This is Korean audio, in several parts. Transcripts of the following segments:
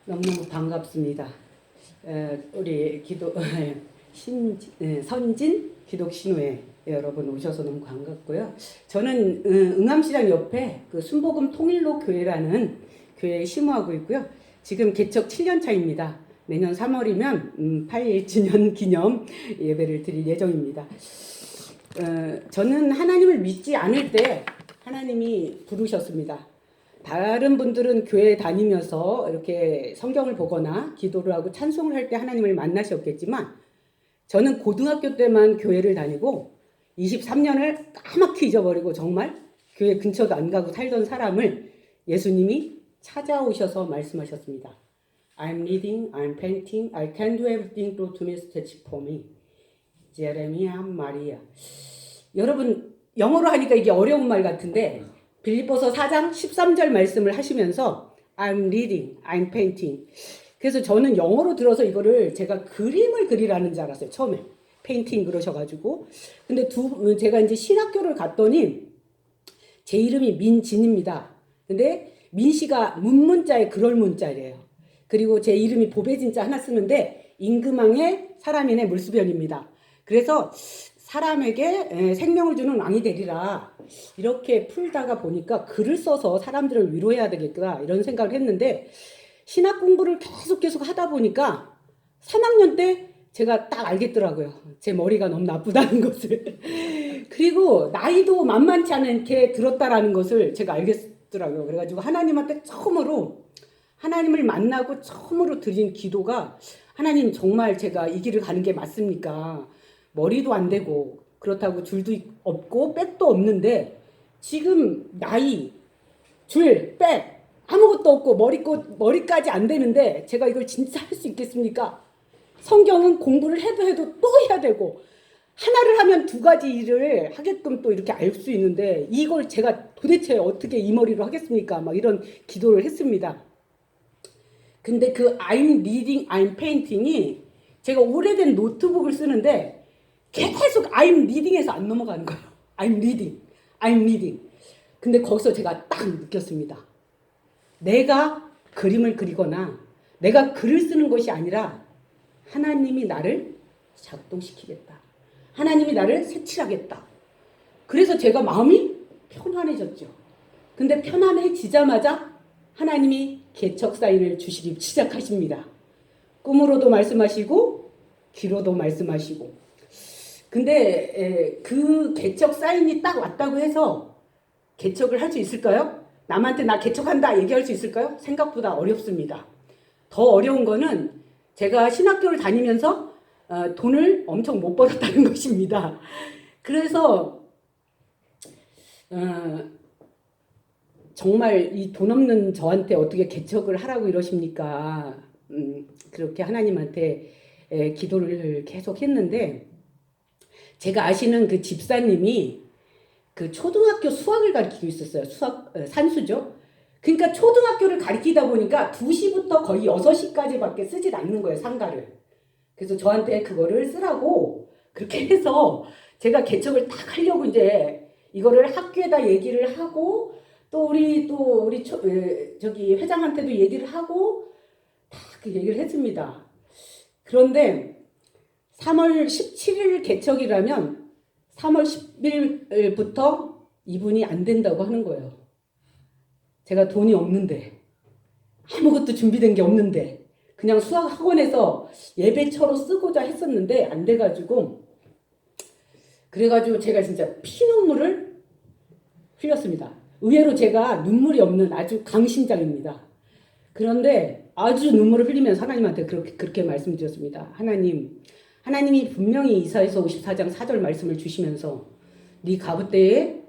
너무너무 반갑습니다. 우리 기도 선진 기독 신우회 여러분 오셔서 너무 반갑고요. 저는 응암시장 옆에 그 순복음 통일로 교회라는 교회에 심호하고 있고요. 지금 개척 7년 차입니다. 내년 3월이면 8주년 기념 예배를 드릴 예정입니다. 저는 하나님을 믿지 않을 때 하나님이 부르셨습니다. 다른 분들은 교회 다니면서 이렇게 성경을 보거나 기도를 하고 찬송을 할 때 하나님을 만나셨겠지만 저는 고등학교 때만 교회를 다니고 23년을 까맣게 잊어버리고 정말 교회 근처도 안 가고 살던 사람을 예수님이 찾아오셔서 말씀하셨습니다. I'm reading, I'm painting, I can do everything through to me stretch for me. 제레미야 마리아. 여러분 영어로 하니까 이게 어려운 말 같은데 빌립보서 4장 13절 말씀을 하시면서 I'm reading, I'm painting. 그래서 저는 영어로 들어서 이거를 제가 그림을 그리라는 줄 알았어요. 처음에. 페인팅 그러셔가지고. 근데 제가 이제 신학교를 갔더니 제 이름이 민진입니다. 근데 민씨가 문문자에 그럴 문자래요. 그리고 제 이름이 보배진자 하나 쓰는데 임금왕의 사람인의 물수변입니다. 그래서 사람에게 생명을 주는 왕이 되리라 이렇게 풀다가 보니까 글을 써서 사람들을 위로해야 되겠구나 이런 생각을 했는데 신학 공부를 계속 하다 보니까 3학년 때 제가 딱 알겠더라고요. 제 머리가 너무 나쁘다는 것을. 그리고 나이도 만만치 않게 들었다라는 것을 제가 알겠더라고요. 그래가지고 하나님한테 처음으로 하나님을 만나고 처음으로 드린 기도가 하나님 정말 제가 이 길을 가는 게 맞습니까? 머리도 안 되고 그렇다고 줄도 없고 백도 없는데 지금 나이, 줄, 백 아무것도 없고 머리까지 안 되는데 제가 이걸 진짜 할 수 있겠습니까? 성경은 공부를 해도 또 해야 되고 하나를 하면 두 가지 일을 하게끔 또 이렇게 알 수 있는데 이걸 제가 도대체 어떻게 이 머리로 하겠습니까? 막 이런 기도를 했습니다. 근데 그 I'm reading, I'm painting이 제가 오래된 노트북을 쓰는데 계속 I'm reading에서 안 넘어가는 거예요. I'm reading, I'm reading. 근데 거기서 제가 딱 느꼈습니다. 내가 그림을 그리거나 내가 글을 쓰는 것이 아니라 하나님이 나를 작동시키겠다. 하나님이 나를 색칠하겠다. 그래서 제가 마음이 편안해졌죠. 근데 편안해지자마자 하나님이 개척 사인을 주시기 시작하십니다. 꿈으로도 말씀하시고 귀로도 말씀하시고. 근데 그 개척 사인이 딱 왔다고 해서 개척을 할 수 있을까요? 남한테 나 개척한다 얘기할 수 있을까요? 생각보다 어렵습니다. 더 어려운 거는 제가 신학교를 다니면서 돈을 엄청 못 벌었다는 것입니다. 그래서 정말 이 돈 없는 저한테 어떻게 개척을 하라고 이러십니까? 그렇게 하나님한테 기도를 계속 했는데 제가 아시는 그 집사님이 그 초등학교 수학을 가르치고 있었어요. 산수죠. 그러니까 초등학교를 가르치다 보니까 2시부터 거의 6시까지밖에 쓰질 않는 거예요, 상가를. 그래서 저한테 그거를 쓰라고 그렇게 해서 제가 개척을 딱 하려고 이제 이거를 학교에다 얘기를 하고 또 우리 저기 회장한테도 얘기를 하고 다 그 얘기를 했습니다. 그런데 3월 17일 개척이라면 3월 10일부터 이분이 안 된다고 하는 거예요. 제가 돈이 없는데 아무것도 준비된 게 없는데 그냥 수학 학원에서 예배처로 쓰고자 했었는데 안 돼가지고 그래가지고 제가 진짜 피눈물을 흘렸습니다. 의외로 제가 눈물이 없는 아주 강심장입니다. 그런데 아주 눈물을 흘리면서 하나님한테 그렇게 말씀드렸습니다. 하나님이 분명히 이사야서 54장 4절 말씀을 주시면서 네 가부 때의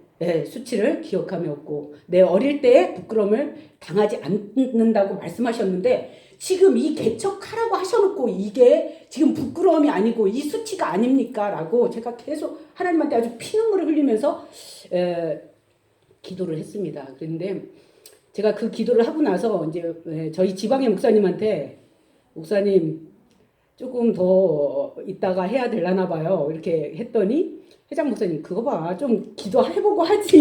수치를 기억함이 없고 내 어릴 때의 부끄러움을 당하지 않는다고 말씀하셨는데 지금 이 개척하라고 하셔놓고 이게 지금 부끄러움이 아니고 이 수치가 아닙니까? 라고 제가 계속 하나님한테 아주 피눈물을 흘리면서 기도를 했습니다. 그런데 제가 그 기도를 하고 나서 이제 저희 지방의 목사님한테 목사님 조금 더 있다가 해야 되려나 봐요. 이렇게 했더니 회장 목사님 그거 봐 좀 기도해보고 하지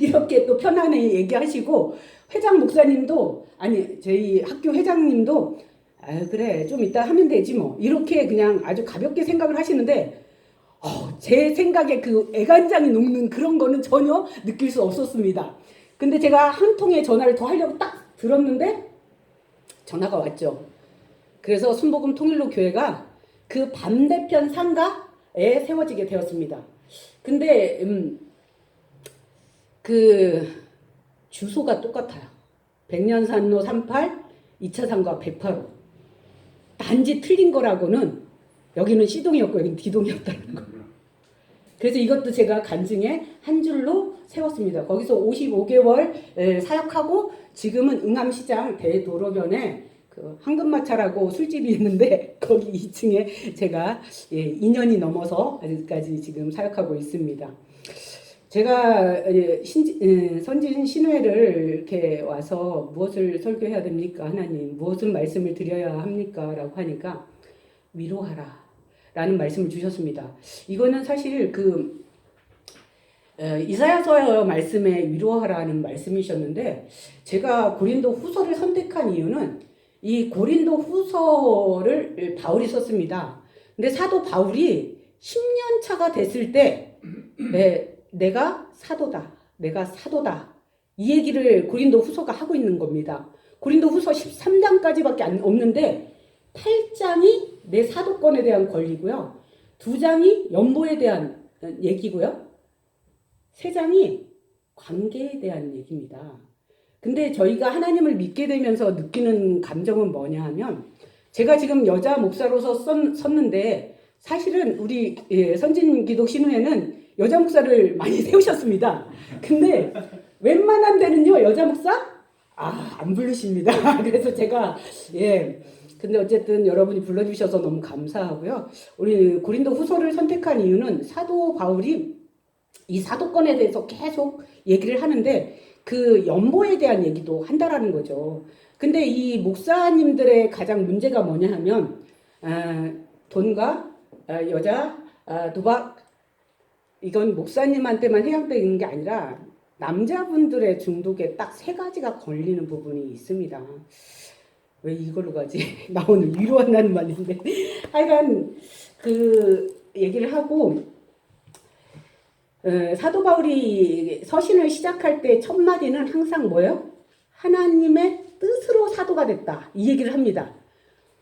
이렇게 또 편안히 얘기하시고 회장 목사님도 아니 저희 학교 회장님도 아 그래 좀 이따 하면 되지 뭐 이렇게 그냥 아주 가볍게 생각을 하시는데 제 생각에 그 애간장이 녹는 그런 거는 전혀 느낄 수 없었습니다. 근데 제가 한 통의 전화를 더 하려고 딱 들었는데 전화가 왔죠. 그래서 순복음 통일로 교회가 그 반대편 상가에 세워지게 되었습니다. 근데 그 주소가 똑같아요. 백년산로 38, 2차 상가 108호. 단지 틀린 거라고는 여기는 C동이었고 여기는 D동이었다는 거. 그래서 이것도 제가 간증에 한 줄로 세웠습니다. 거기서 55개월 사역하고 지금은 응암시장 대도로변에 그 황금마차라고 술집이 있는데 거기 2층에 제가 2년이 넘어서 아직까지 지금 사역하고 있습니다. 제가 선진 신회를 이렇게 와서 무엇을 설교해야 됩니까? 하나님 무엇은 말씀을 드려야 합니까? 라고 하니까 위로하라 라는 말씀을 주셨습니다. 이거는 사실 그 이사야서 말씀에 위로하라는 말씀이셨는데 제가 고린도 후서를 선택한 이유는 이 고린도 후서를 바울이 썼습니다. 근데 사도 바울이 10년 차가 됐을 때 내가 사도다. 내가 사도다. 이 얘기를 고린도 후서가 하고 있는 겁니다. 고린도 후서 13장까지밖에 없는데 8장이 내 사도권에 대한 권리고요. 2장이 연보에 대한 얘기고요. 3장이 관계에 대한 얘기입니다. 근데 저희가 하나님을 믿게 되면서 느끼는 감정은 뭐냐 하면 제가 지금 여자 목사로서 섰는데 사실은 우리 선진기독 신우회는 여자 목사를 많이 세우셨습니다. 근데 웬만한 데는요 여자 목사 안 부르십니다. 그래서 제가 근데 어쨌든 여러분이 불러주셔서 너무 감사하고요. 우리 고린도 후서를 선택한 이유는 사도 바울이 이 사도권에 대해서 계속 얘기를 하는데 그 연보에 대한 얘기도 한다라는 거죠. 근데 이 목사님들의 가장 문제가 뭐냐 하면 돈과 여자, 도박 이건 목사님한테만 해당되는 게 아니라 남자분들의 중독에 딱 3가지가 걸리는 부분이 있습니다. 왜 이걸로 가지? 나 오늘 위로한다는 말인데 하여간 그 얘기를 하고 사도 바울이 서신을 시작할 때 첫 마디는 항상 뭐예요? 하나님의 뜻으로 사도가 됐다. 이 얘기를 합니다.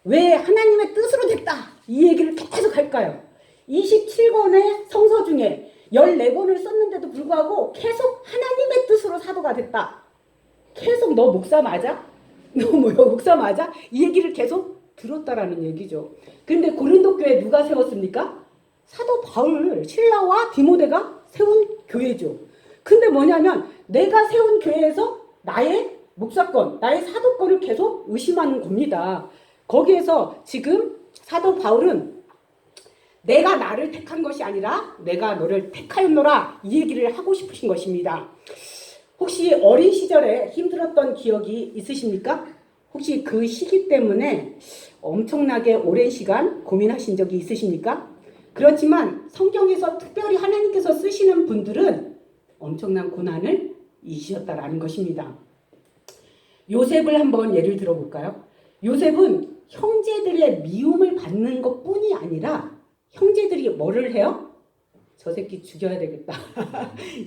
왜 하나님의 뜻으로 됐다. 이 얘기를 계속 할까요? 27권의 성서 중에 14권을 썼는데도 불구하고 계속 하나님의 뜻으로 사도가 됐다. 계속 너 목사 맞아? 너 뭐야 목사 맞아? 이 얘기를 계속 들었다라는 얘기죠. 그런데 고린도 교회 누가 세웠습니까? 사도 바울, 실라와 디모데가 세운 교회죠. 근데 뭐냐면 내가 세운 교회에서 나의 목사권, 나의 사도권을 계속 의심하는 겁니다. 거기에서 지금 사도 바울은 내가 나를 택한 것이 아니라 내가 너를 택하였노라 이 얘기를 하고 싶으신 것입니다. 혹시 어린 시절에 힘들었던 기억이 있으십니까? 혹시 그 시기 때문에 엄청나게 오랜 시간 고민하신 적이 있으십니까? 그렇지만 성경에서 특별히 하나님께서 쓰시는 분들은 엄청난 고난을 이기셨다라는 것입니다. 요셉을 한번 예를 들어볼까요? 요셉은 형제들의 미움을 받는 것뿐이 아니라 형제들이 뭐를 해요? 저 새끼 죽여야 되겠다.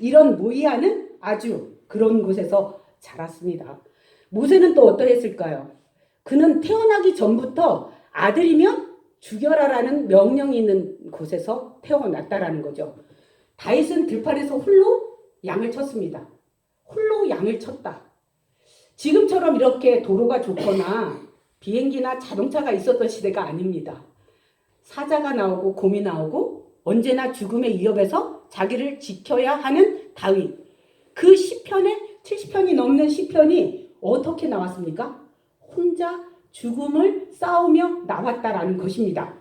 이런 모의하는 아주 그런 곳에서 자랐습니다. 모세는 또 어떠했을까요? 그는 태어나기 전부터 아들이면 죽여라라는 명령이 있는 곳에서 태어났다라는 거죠. 다윗은 들판에서 홀로 양을 쳤습니다. 홀로 양을 쳤다. 지금처럼 이렇게 도로가 좋거나 비행기나 자동차가 있었던 시대가 아닙니다. 사자가 나오고 곰이 나오고 언제나 죽음의 위협에서 자기를 지켜야 하는 다윗. 그 시편에 70편이 넘는 시편이 어떻게 나왔습니까? 혼자 죽음을 싸우며 나왔다라는 것입니다.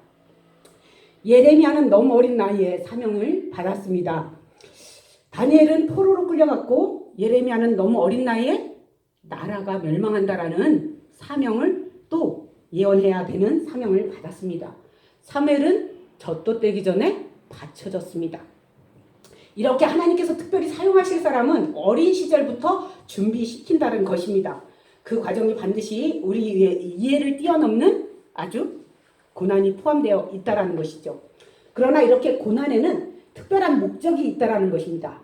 예레미야는 너무 어린 나이에 사명을 받았습니다. 다니엘은 포로로 끌려갔고 예레미야는 너무 어린 나이에 나라가 멸망한다라는 사명을 또 예언해야 되는 사명을 받았습니다. 사무엘은 젖도 떼기 전에 바쳐졌습니다. 이렇게 하나님께서 특별히 사용하실 사람은 어린 시절부터 준비시킨다는 것입니다. 그 과정이 반드시 우리의 이해를 뛰어넘는 아주 고난이 포함되어 있다는 것이죠. 그러나 이렇게 고난에는 특별한 목적이 있다는 것입니다.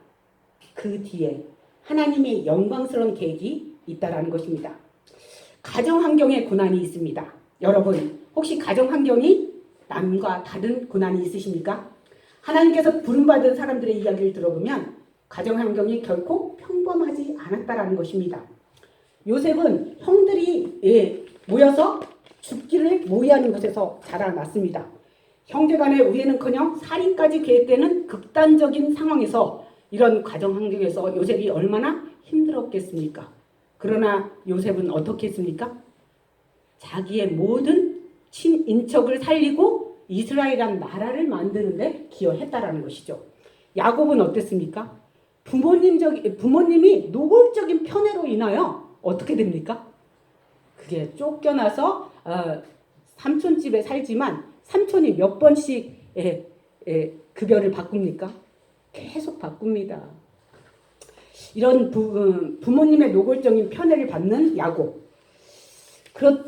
그 뒤에 하나님의 영광스러운 계획이 있다는 것입니다. 가정 환경에 고난이 있습니다. 여러분, 혹시 가정 환경이 남과 다른 고난이 있으십니까? 하나님께서 부름받은 사람들의 이야기를 들어보면 가정 환경이 결코 평범하지 않았다는 것입니다. 요셉은 형들이 모여서 죽기를 모의하는 곳에서 자라났습니다. 형제간의 우애는커녕 살인까지 계획되는 극단적인 상황에서 이런 가정 환경에서 요셉이 얼마나 힘들었겠습니까? 그러나 요셉은 어떻게 했습니까? 자기의 모든 친인척을 살리고 이스라엘이란 나라를 만드는데 기여했다라는 것이죠. 야곱은 어땠습니까? 부모님이 노골적인 편애로 인하여 어떻게 됩니까? 그게 쫓겨나서 삼촌 집에 살지만 삼촌이 몇 번씩 급여를 바꿉니까? 계속 바꿉니다. 이런 부모님의 노골적인 편애를 받는 야곱.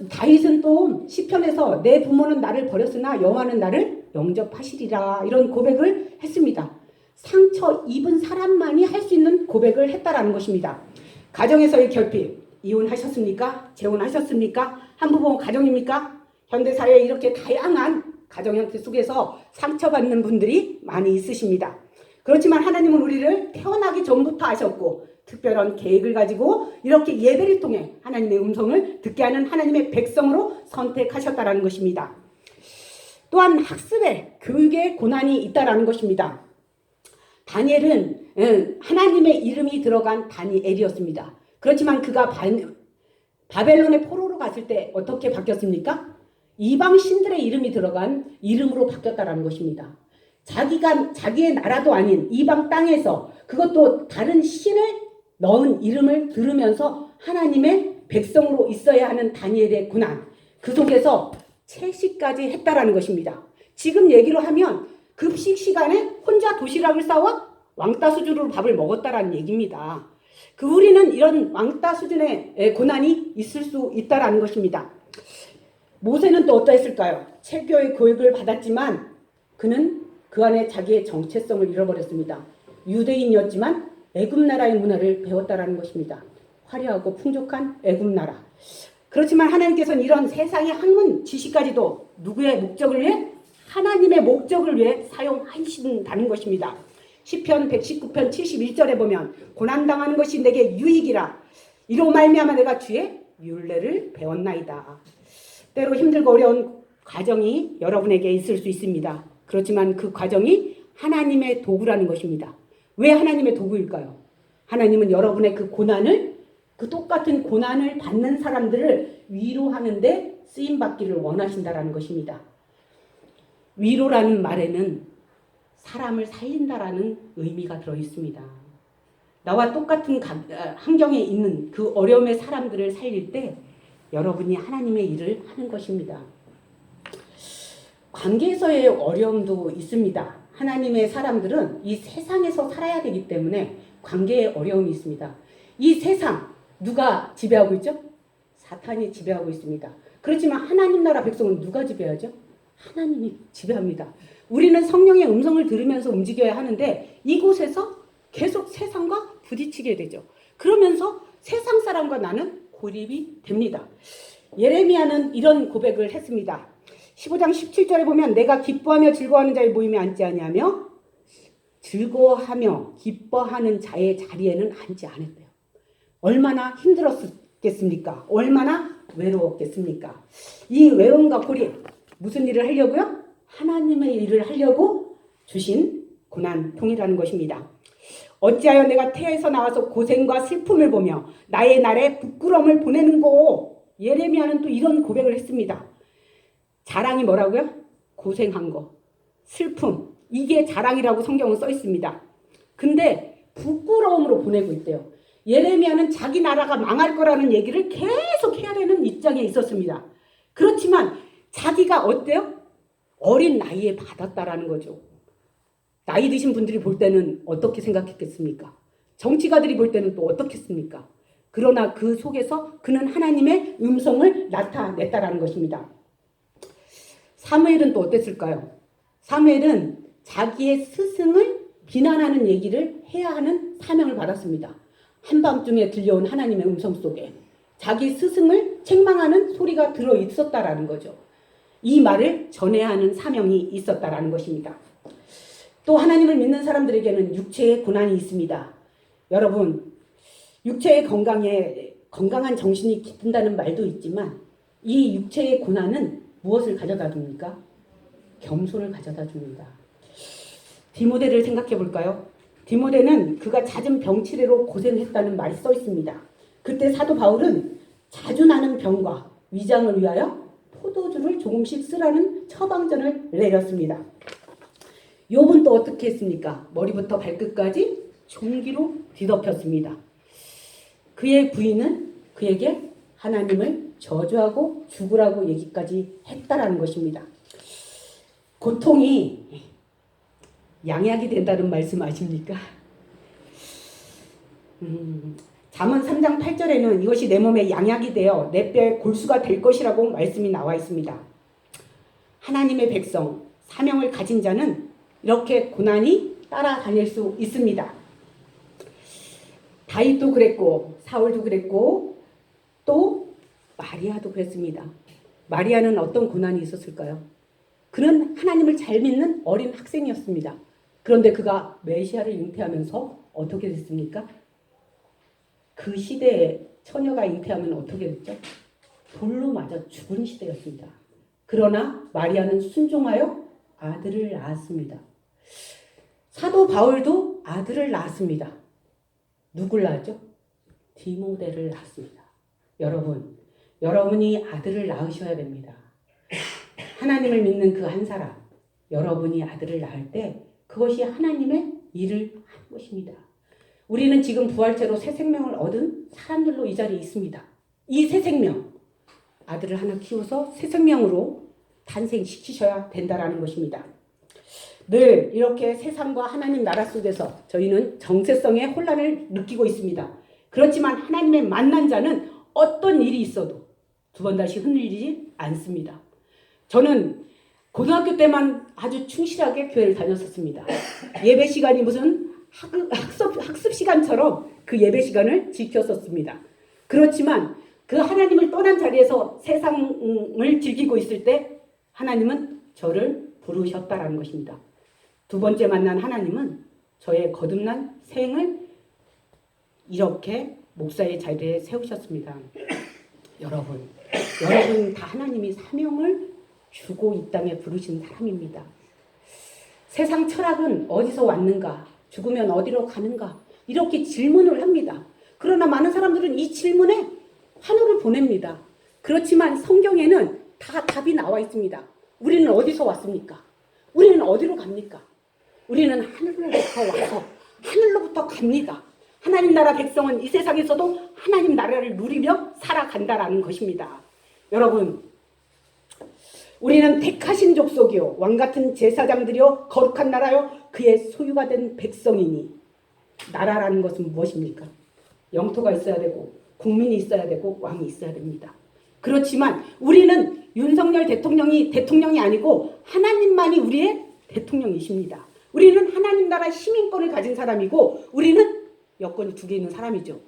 다윗은 또 시편에서 내 부모는 나를 버렸으나 여호와는 나를 영접하시리라 이런 고백을 했습니다. 상처 입은 사람만이 할 수 있는 고백을 했다라는 것입니다. 가정에서의 결핍, 이혼하셨습니까? 재혼하셨습니까? 한부모 가정입니까? 현대사회에 이렇게 다양한 가정 형태 속에서 상처받는 분들이 많이 있으십니다. 그렇지만 하나님은 우리를 태어나기 전부터 아셨고 특별한 계획을 가지고 이렇게 예배를 통해 하나님의 음성을 듣게 하는 하나님의 백성으로 선택하셨다는 것입니다. 또한 학습에 교육에 고난이 있다는 것입니다. 다니엘은 하나님의 이름이 들어간 다니엘이었습니다. 그렇지만 그가 바벨론의 포로로 갔을 때 어떻게 바뀌었습니까? 이방 신들의 이름이 들어간 이름으로 바뀌었다는 것입니다. 자기의 나라도 아닌 이방 땅에서 그것도 다른 신을 넣은 이름을 들으면서 하나님의 백성으로 있어야 하는 다니엘의 고난, 그 속에서 채식까지 했다라는 것입니다. 지금 얘기로 하면 급식 시간에 혼자 도시락을 싸와 왕따 수준으로 밥을 먹었다라는 얘기입니다. 우리는 이런 왕따 수준의 고난이 있을 수 있다라는 것입니다. 모세는 또 어떠했을까요? 체교의 교육을 받았지만 그는 그 안에 자기의 정체성을 잃어버렸습니다. 유대인이었지만 애굽 나라의 문화를 배웠다라는 것입니다. 화려하고 풍족한 애굽 나라. 그렇지만 하나님께서는 이런 세상의 학문 지식까지도 누구의 목적을 위해? 하나님의 목적을 위해 사용하신다는 것입니다. 시편 119편 71절에 보면 고난당하는 것이 내게 유익이라 이로 말미암아 내가 주의 율례를 배웠나이다. 때로 힘들고 어려운 과정이 여러분에게 있을 수 있습니다. 그렇지만 그 과정이 하나님의 도구라는 것입니다. 왜 하나님의 도구일까요? 하나님은 여러분의 그 고난을, 그 똑같은 고난을 받는 사람들을 위로하는데 쓰임받기를 원하신다라는 것입니다. 위로라는 말에는 사람을 살린다라는 의미가 들어있습니다. 나와 똑같은 환경에 있는 그 어려움의 사람들을 살릴 때 여러분이 하나님의 일을 하는 것입니다. 관계에서의 어려움도 있습니다. 하나님의 사람들은 이 세상에서 살아야 되기 때문에 관계에 어려움이 있습니다. 이 세상 누가 지배하고 있죠? 사탄이 지배하고 있습니다. 그렇지만 하나님 나라 백성은 누가 지배하죠? 하나님이 지배합니다. 우리는 성령의 음성을 들으면서 움직여야 하는데 이곳에서 계속 세상과 부딪히게 되죠. 그러면서 세상 사람과 나는 고립이 됩니다. 예레미야는 이런 고백을 했습니다. 15장 17절에 보면 내가 기뻐하며 즐거워하는 자의 모임에 앉지 아니하며 즐거워하며 기뻐하는 자의 자리에는 앉지 않았대요. 얼마나 힘들었겠습니까? 얼마나 외로웠겠습니까? 이 외로움과 고립, 무슨 일을 하려고요? 하나님의 일을 하려고 주신 고난통이라는 것입니다. 어찌하여 내가 태에서 나와서 고생과 슬픔을 보며 나의 날에 부끄러움을 보내는고. 예레미야는 또 이런 고백을 했습니다. 자랑이 뭐라고요? 고생한 거, 슬픔, 이게 자랑이라고 성경은 써 있습니다. 근데 부끄러움으로 보내고 있대요. 예레미야는 자기 나라가 망할 거라는 얘기를 계속 해야 되는 입장에 있었습니다. 그렇지만 자기가 어때요? 어린 나이에 받았다라는 거죠. 나이 드신 분들이 볼 때는 어떻게 생각했겠습니까? 정치가들이 볼 때는 또 어떻겠습니까? 그러나 그 속에서 그는 하나님의 음성을 나타냈다라는 것입니다. 사무엘은 또 어땠을까요? 사무엘은 자기의 스승을 비난하는 얘기를 해야 하는 사명을 받았습니다. 한밤중에 들려온 하나님의 음성 속에 자기 스승을 책망하는 소리가 들어 있었다라는 거죠. 이 말을 전해야 하는 사명이 있었다라는 것입니다. 또 하나님을 믿는 사람들에게는 육체의 고난이 있습니다. 여러분, 육체의 건강에 건강한 정신이 깃든다는 말도 있지만 이 육체의 고난은 무엇을 가져다 줍니까? 겸손을 가져다 줍니다. 디모데를 생각해 볼까요? 디모데는 그가 잦은 병치레로 고생했다는 말이 써 있습니다. 그때 사도 바울은 자주 나는 병과 위장을 위하여 포도주를 조금씩 쓰라는 처방전을 내렸습니다. 욥은 또 어떻게 했습니까? 머리부터 발끝까지 종기로 뒤덮였습니다. 그의 부인은 그에게 하나님을 저주하고 죽으라고 얘기까지 했다라는 것입니다. 고통이 양약이 된다는 말씀 아십니까? 잠언 3장 8절에는 이것이 내 몸에 양약이 되어 내 뼈에 골수가 될 것이라고 말씀이 나와 있습니다. 하나님의 백성, 사명을 가진 자는 이렇게 고난이 따라다닐 수 있습니다. 다윗도 그랬고 사울도 그랬고 또 마리아도 그랬습니다. 마리아는 어떤 고난이 있었을까요? 그는 하나님을 잘 믿는 어린 학생이었습니다. 그런데 그가 메시아를 잉태하면서 어떻게 됐습니까? 그 시대에 처녀가 잉태하면 어떻게 됐죠? 돌로 맞아 죽은 시대였습니다. 그러나 마리아는 순종하여 아들을 낳았습니다. 사도 바울도 아들을 낳았습니다. 누굴 낳았죠? 디모데를 낳았습니다. 여러분, 여러분이 아들을 낳으셔야 됩니다. 하나님을 믿는 그 한 사람, 여러분이 아들을 낳을 때 그것이 하나님의 일을 한 것입니다. 우리는 지금 부활체로 새 생명을 얻은 사람들로 이 자리에 있습니다. 이 새 생명, 아들을 하나 키워서 새 생명으로 탄생시키셔야 된다라는 것입니다. 늘 이렇게 세상과 하나님 나라 속에서 저희는 정체성의 혼란을 느끼고 있습니다. 그렇지만 하나님의 만난 자는 어떤 일이 있어도 두 번 다시 흔들리지 않습니다. 저는 고등학교 때만 아주 충실하게 교회를 다녔었습니다. 예배 시간이 무슨 학습 시간처럼 그 예배 시간을 지켰었습니다. 그렇지만 그 하나님을 떠난 자리에서 세상을 즐기고 있을 때 하나님은 저를 부르셨다라는 것입니다. 두 번째 만난 하나님은 저의 거듭난 생을 이렇게 목사의 자리에 세우셨습니다. 여러분 다 하나님이 사명을 주고 이 땅에 부르신 사람입니다. 세상 철학은 어디서 왔는가? 죽으면 어디로 가는가? 이렇게 질문을 합니다. 그러나 많은 사람들은 이 질문에 환호를 보냅니다. 그렇지만 성경에는 다 답이 나와 있습니다. 우리는 어디서 왔습니까? 우리는 어디로 갑니까? 우리는 하늘로부터 와서 하늘로부터 갑니다. 하나님 나라 백성은 이 세상에서도 하나님 나라를 누리며 살아간다라는 것입니다. 여러분, 우리는 택하신 족속이요 왕같은 제사장들이요 거룩한 나라요 그의 소유가 된 백성이니. 나라라는 것은 무엇입니까? 영토가 있어야 되고 국민이 있어야 되고 왕이 있어야 됩니다. 그렇지만 우리는 윤석열 대통령이 아니고 하나님만이 우리의 대통령이십니다. 우리는 하나님 나라 시민권을 가진 사람이고 우리는 여권이 두 개 있는 사람이죠.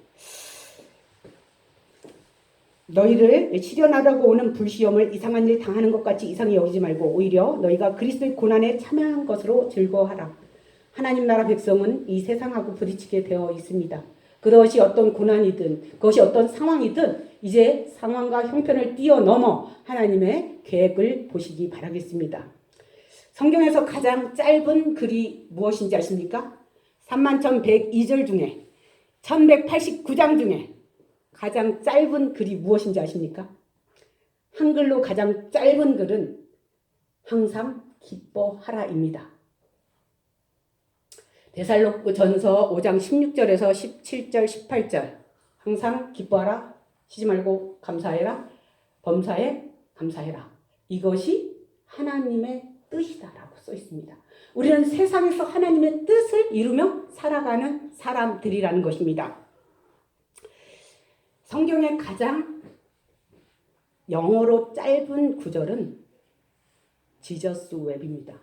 너희를 시련하려고 오는 불시험을 이상한 일 당하는 것 같이 이상히 여기지 말고 오히려 너희가 그리스도의 고난에 참여한 것으로 즐거워하라. 하나님 나라 백성은 이 세상하고 부딪히게 되어 있습니다. 그것이 어떤 고난이든 그것이 어떤 상황이든 이제 상황과 형편을 뛰어넘어 하나님의 계획을 보시기 바라겠습니다. 성경에서 가장 짧은 글이 무엇인지 아십니까? 31,102절 중에 1189장 중에 가장 짧은 글이 무엇인지 아십니까? 한글로 가장 짧은 글은 항상 기뻐하라입니다. 데살로니가전서 5장 16절에서 17절 18절 항상 기뻐하라, 쉬지 말고 감사해라, 범사에 감사해라. 이것이 하나님의 뜻이다라고 써 있습니다. 우리는 세상에서 하나님의 뜻을 이루며 살아가는 사람들이라는 것입니다. 성경의 가장 영어로 짧은 구절은 지저스 웹입니다.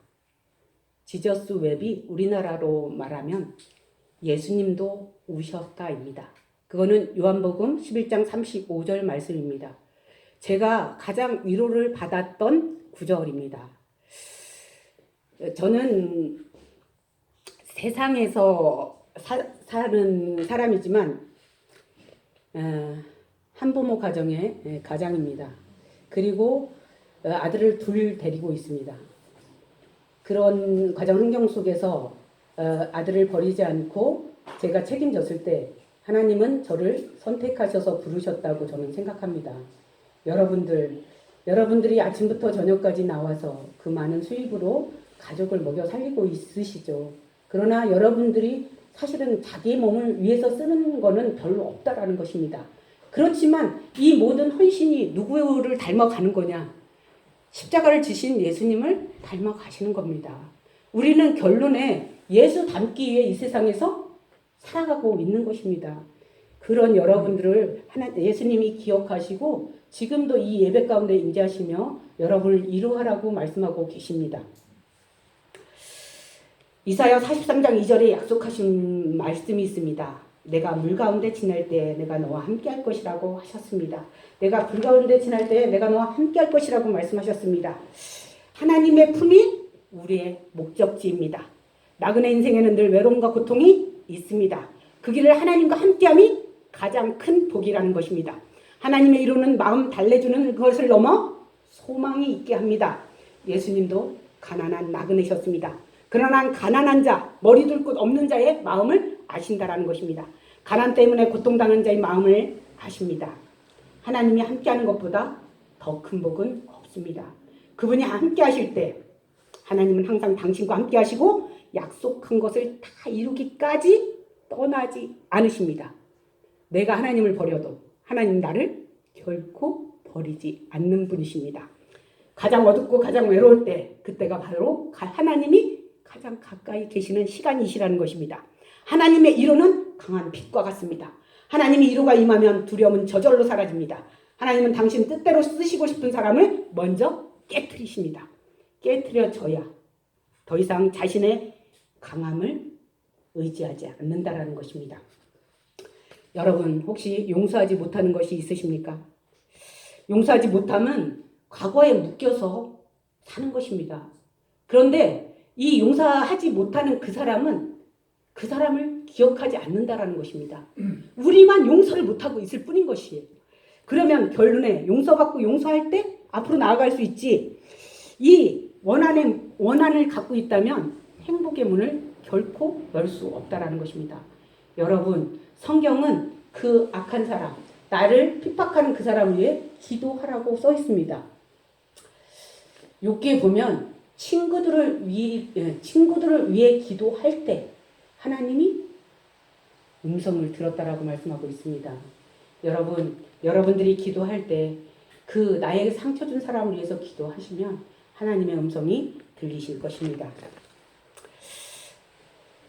지저스 웹이 우리나라로 말하면 예수님도 우셨다입니다. 그거는 요한복음 11장 35절 말씀입니다. 제가 가장 위로를 받았던 구절입니다. 저는 세상에서 사는 사람이지만 한부모 가정의 가장입니다. 그리고 아들을 둘 데리고 있습니다. 그런 가정 환경 속에서 아들을 버리지 않고 제가 책임졌을 때 하나님은 저를 선택하셔서 부르셨다고 저는 생각합니다. 여러분들이 아침부터 저녁까지 나와서 그 많은 수입으로 가족을 먹여 살리고 있으시죠. 그러나 여러분들이 사실은 자기 몸을 위해서 쓰는 거는 별로 없다라는 것입니다. 그렇지만 이 모든 헌신이 누구를 닮아가는 거냐? 십자가를 지신 예수님을 닮아가시는 겁니다. 우리는 결론에 예수 닮기 위해 이 세상에서 살아가고 있는 것입니다. 그런 여러분들을 예수님이 기억하시고 지금도 이 예배 가운데 임재하시며 여러분을 위로하라고 말씀하고 계십니다. 이사야 43장 2절에 약속하신 말씀이 있습니다. 내가 물 가운데 지날 때 내가 너와 함께 할 것이라고 하셨습니다. 내가 불 가운데 지날 때 내가 너와 함께 할 것이라고 말씀하셨습니다. 하나님의 품이 우리의 목적지입니다. 나그네 인생에는 늘 외로움과 고통이 있습니다. 그 길을 하나님과 함께함이 가장 큰 복이라는 것입니다. 하나님의 이루는 마음 달래주는 것을 넘어 소망이 있게 합니다. 예수님도 가난한 나그네셨습니다. 그러나 가난한 자, 머리 둘 곳 없는 자의 마음을 아신다라는 것입니다. 가난 때문에 고통당하는 자의 마음을 아십니다. 하나님이 함께하는 것보다 더 큰 복은 없습니다. 그분이 함께 하실 때 하나님은 항상 당신과 함께 하시고 약속한 것을 다 이루기까지 떠나지 않으십니다. 내가 하나님을 버려도 하나님 나를 결코 버리지 않는 분이십니다. 가장 어둡고 가장 외로울 때 그때가 바로 하나님이 가장 가까이 계시는 시간이시라는 것입니다. 하나님의 위로는 강한 빛과 같습니다. 하나님의 위로가 임하면 두려움은 저절로 사라집니다. 하나님은 당신 뜻대로 쓰시고 싶은 사람을 먼저 깨트리십니다. 깨트려져야 더 이상 자신의 강함을 의지하지 않는다라는 것입니다. 여러분 혹시 용서하지 못하는 것이 있으십니까? 용서하지 못하면 과거에 묶여서 사는 것입니다. 그런데 이 용서하지 못하는 그 사람은 그 사람을 기억하지 않는다라는 것입니다. 우리만 용서를 못하고 있을 뿐인 것이에요. 그러면 결론에 용서받고 용서할 때 앞으로 나아갈 수 있지. 이 원한을 갖고 있다면 행복의 문을 결코 열 수 없다라는 것입니다. 여러분 성경은 그 악한 사람, 나를 핍박하는 그 사람을 위해 기도하라고 써 있습니다. 여기에 보면 친구들을 위해 기도할 때 하나님이 음성을 들었다라고 말씀하고 있습니다. 여러분들이 기도할 때 그 나에게 상처 준 사람을 위해서 기도하시면 하나님의 음성이 들리실 것입니다.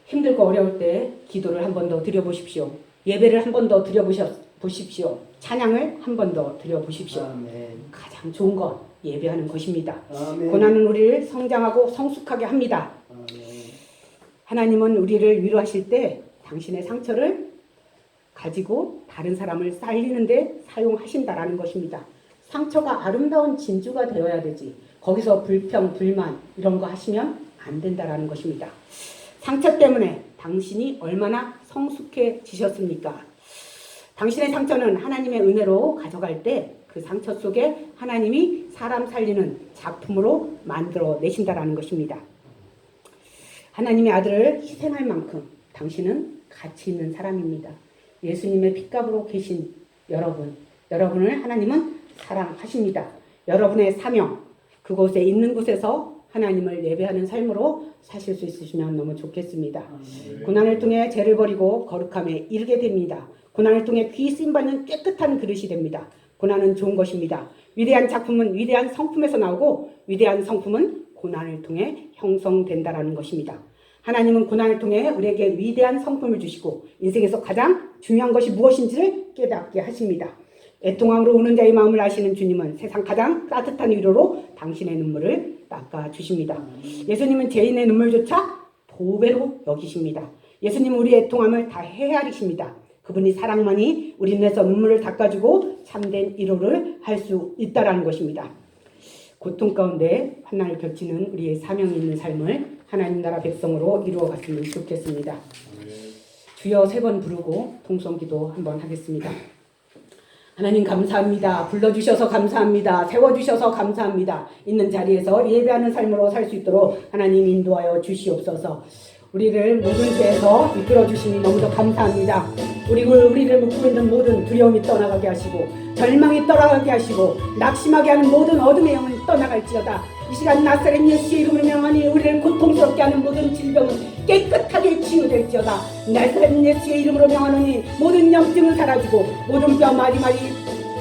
힘들고 어려울 때 기도를 한 번 더 드려보십시오. 예배를 한 번 더 드려보십시오. 찬양을 한 번 더 드려보십시오. 아멘. 가장 좋은 것 예배하는 것입니다. 아멘. 고난은 우리를 성장하고 성숙하게 합니다. 아멘. 하나님은 우리를 위로하실 때 당신의 상처를 가지고 다른 사람을 살리는 데 사용하신다라는 것입니다. 상처가 아름다운 진주가 되어야 되지 거기서 불평, 불만 이런 거 하시면 안 된다라는 것입니다. 상처 때문에 당신이 얼마나 성숙해지셨습니까? 당신의 상처는 하나님의 은혜로 가져갈 때 그 상처 속에 하나님이 사람 살리는 작품으로 만들어 내신다라는 것입니다. 하나님의 아들을 희생할 만큼 당신은 가치 있는 사람입니다. 예수님의 핏값으로 계신 여러분을 하나님은 사랑하십니다. 여러분의 사명, 그곳에 있는 곳에서 하나님을 예배하는 삶으로 사실 수 있으시면 너무 좋겠습니다. 고난을 통해 죄를 버리고 거룩함에 이르게 됩니다. 고난을 통해 귀 쓰임받는 깨끗한 그릇이 됩니다. 고난은 좋은 것입니다. 위대한 작품은 위대한 성품에서 나오고 위대한 성품은 고난을 통해 형성된다라는 것입니다. 하나님은 고난을 통해 우리에게 위대한 성품을 주시고 인생에서 가장 중요한 것이 무엇인지를 깨닫게 하십니다. 애통함으로 우는 자의 마음을 아시는 주님은 세상 가장 따뜻한 위로로 당신의 눈물을 닦아주십니다. 예수님은 죄인의 눈물조차 보배로 여기십니다. 예수님은 우리의 애통함을 다 헤아리십니다. 그분이 사랑만이 우리 눈에서 눈물을 닦아주고 참된 위로를 할 수 있다라는 것입니다. 고통 가운데 환난을 겹치는 우리의 사명이 있는 삶을 하나님 나라 백성으로 이루어갔으면 좋겠습니다. 주여 3번 부르고 통성기도 한번 하겠습니다. 하나님 감사합니다. 불러주셔서 감사합니다. 세워주셔서 감사합니다. 있는 자리에서 예배하는 삶으로 살 수 있도록 하나님 인도하여 주시옵소서. 우리를 모든 죄에서 이끌어 주시니 너무도 감사합니다. 우리를 묶고 있는 모든 두려움이 떠나가게 하시고 절망이 떠나가게 하시고 낙심하게 하는 모든 어둠의 영은 떠나갈지어다. 이 시간 나사렛 예수의 이름을 명하니 우리를 고통스럽게 하는 모든 질병은 깨끗하게 치유될지어다. 나사렛 예수의 이름으로 명하노니 모든 염증은 사라지고 모든 뼈 마디마디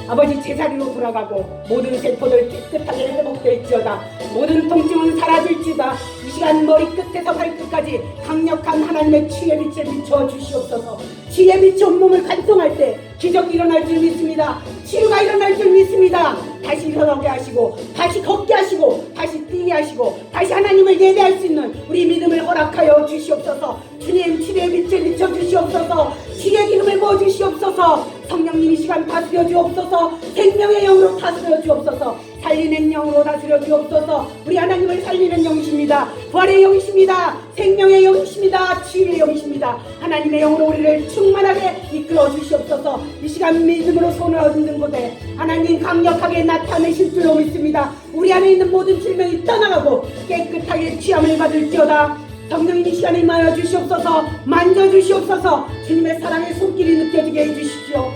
아버지 제자리로 돌아가고 모든 세포들 깨끗하게 회복될지어다. 모든 통증은 사라질지어다. 이 시간 머리끝에서 발끝까지 강력한 하나님의 치유의 빛을 비춰 주시옵소서. 치유의 빛이 온몸을 간통할 때 기적이 일어날 줄 믿습니다. 치유가 일어날 줄 믿습니다. 다시 일어나게 하시고 다시 걷게 하시고 다시 뛰게 하시고 다시 하나님을 예배할 수 있는 우리 믿음을 허락하여 주시옵소서. 주님 치유의 빛을 비춰 주시옵소서. 치유의 기름을 부어 주시옵소서. 성령님 이 시간 다스려 주옵소서. 생명의 영으로 다스려 주옵소서. 살리는 영으로 다스려 주옵소서. 우리 하나님을 살리는 영이십니다. 부활의 영이십니다. 생명의 영이십니다. 치유의 영이십니다. 하나님의 영으로 우리를 충만하게 이끌어 주시옵소서. 이 시간 믿음으로 손을 얻는 곳에 하나님 강력하게 나타내실 줄로 믿습니다. 우리 안에 있는 모든 질병이 떠나가고 깨끗하게 취함을 받을지어다. 성령님 이 시간에 임하여 주시옵소서. 만져주시옵소서. 주님의 사랑의 손길이 느껴지게 해주십시오.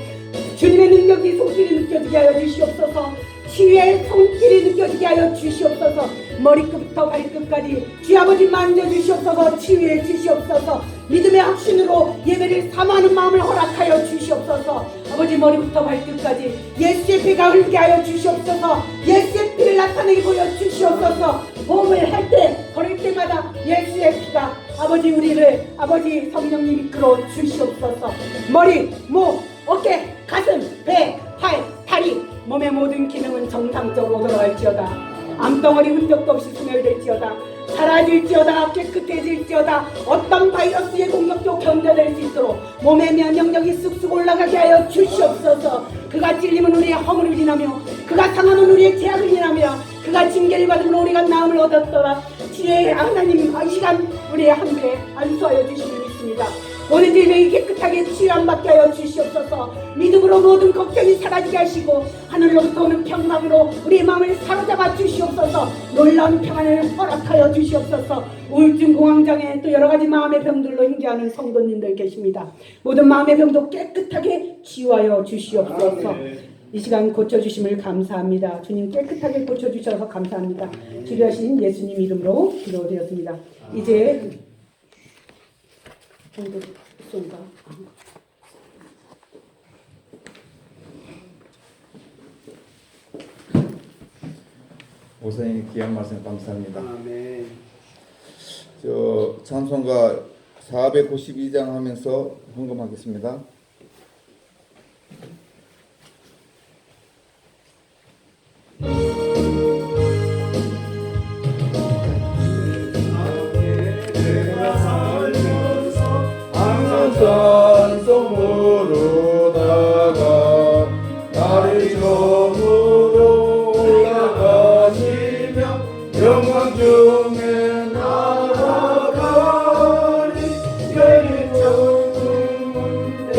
주님의 능력이 손길이 느껴지게 하여 주시옵소서. 치유의 손길이 느껴지게 하여 주시옵소서. 머리끝부터 발끝까지 주아버지 만져주시옵소서. 치유해 주시옵소서. 믿음의 확신으로 예배를 사모하는 마음을 허락하여 주시옵소서. 아버지 머리부터 발끝까지 예수의 피가 흘게 하여 주시옵소서. 예수의 피를 나타내게 보여주시옵소서. 호흡을 할 때 걸을 때마다 예수의 피가 아버지 우리를 아버지 성령님 이끌어 주시옵소서. 머리, 목, 어깨, 가슴, 배, 팔, 다리 몸의 모든 기능은 정상적으로 돌아갈지어다. 암덩어리 흔적도 없이 소멸될지어다. 사라질지어다. 깨끗해질지어다. 어떤 바이러스의 공격도 견뎌낼 수 있도록 몸의 면역력이 쑥쑥 올라가게 하여 주시옵소서. 그가 찔림은 우리의 허물을 인하며 그가 상함은 우리의 죄악을 인하며 그가 징계를 받음으로 우리가 나음을 얻었더라. 지혜의 하나님 이 시간 우리의 함께 안수하여 주시길 믿습니다. 모든 질병이 깨끗하게 치유함받게 하여 주시옵소서. 믿음으로 모든 걱정이 사라지게 하시고 하늘로부터 오는 평강으로 우리의 마음을 사로잡아 주시옵소서. 놀라운 평안을 허락하여 주시옵소서. 우울증, 공황장애 또 여러가지 마음의 병들로 행주하는 성도님들 계십니다. 모든 마음의 병도 깨끗하게 치유하여 주시옵소서. 이 시간 고쳐주심을 감사합니다. 주님 깨끗하게 고쳐주셔서 감사합니다. 치료하신 예수님 이름으로 기도드렸습니다. 이제 정도 쏜가? 목사님 귀한 말씀 감사합니다. 아멘. 찬송가 492장 하면서 헌금하겠습니다. 찬송으로다가 나를 점으로 올라가시며 영광 중에 날아가리 여기 천군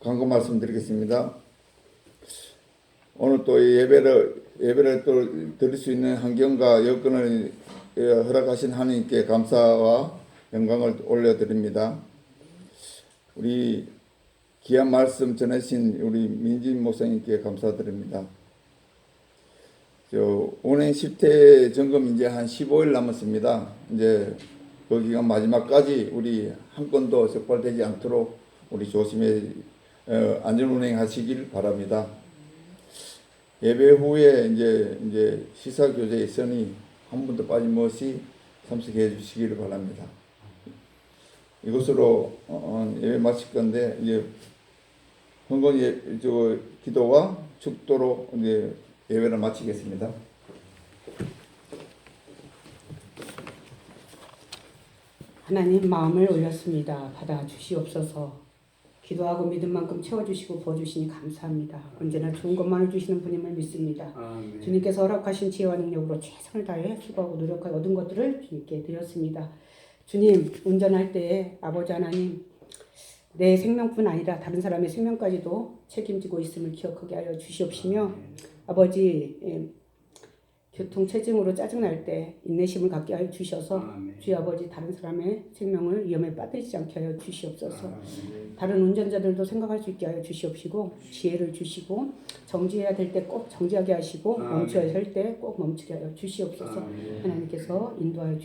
광고 말씀드리겠습니다. 오늘 또 이 예배를 또 드릴 수 있는 환경과 여건을 허락하신 하나님께 감사와 영광을 올려드립니다. 우리 귀한 말씀 전하신 우리 민진 목사님께 감사드립니다. 운행 10태 점검 이제 한 15일 남았습니다. 이제 그 기간 마지막까지 우리 한 건도 적발되지 않도록 우리 조심히 안전 운행하시길 바랍니다. 예배 후에 이제 시사 교제에 있으니 한 분도 빠짐없이 참석해 주시기를 바랍니다. 이것으로 예배 마칠 건데 이제 헌금 기도와 축도로 이제 예배를 마치겠습니다. 하나님 마음을 올렸습니다. 받아 주시옵소서. 기도하고 믿은 만큼 채워주시고 부어주시니 감사합니다. 언제나 좋은 것만을 주시는 분임을 믿습니다. 아멘. 주님께서 허락하신 지혜와 능력으로 최선을 다해 수고하고 노력하여 얻은 것들을 주님께 드렸습니다. 주님, 운전할 때 아버지 하나님, 내 생명뿐 아니라 다른 사람의 생명까지도 책임지고 있음을 기억하게 하여 주시옵시며, 아버지, 교통체증으로 짜증날 때 인내심을 갖게 하여 주셔서 주의 아버지 다른 사람의 생명을 위험에 빠뜨리지 않게 하여 주시옵소서. 다른 운전자들도 생각할 수 있게 하여 주시옵시고 지혜를 주시고 정지해야 될 때 꼭 정지하게 하시고 멈춰야 할 때 꼭 멈추게 하여 주시옵소서. 하나님께서 인도하여 주시옵소서.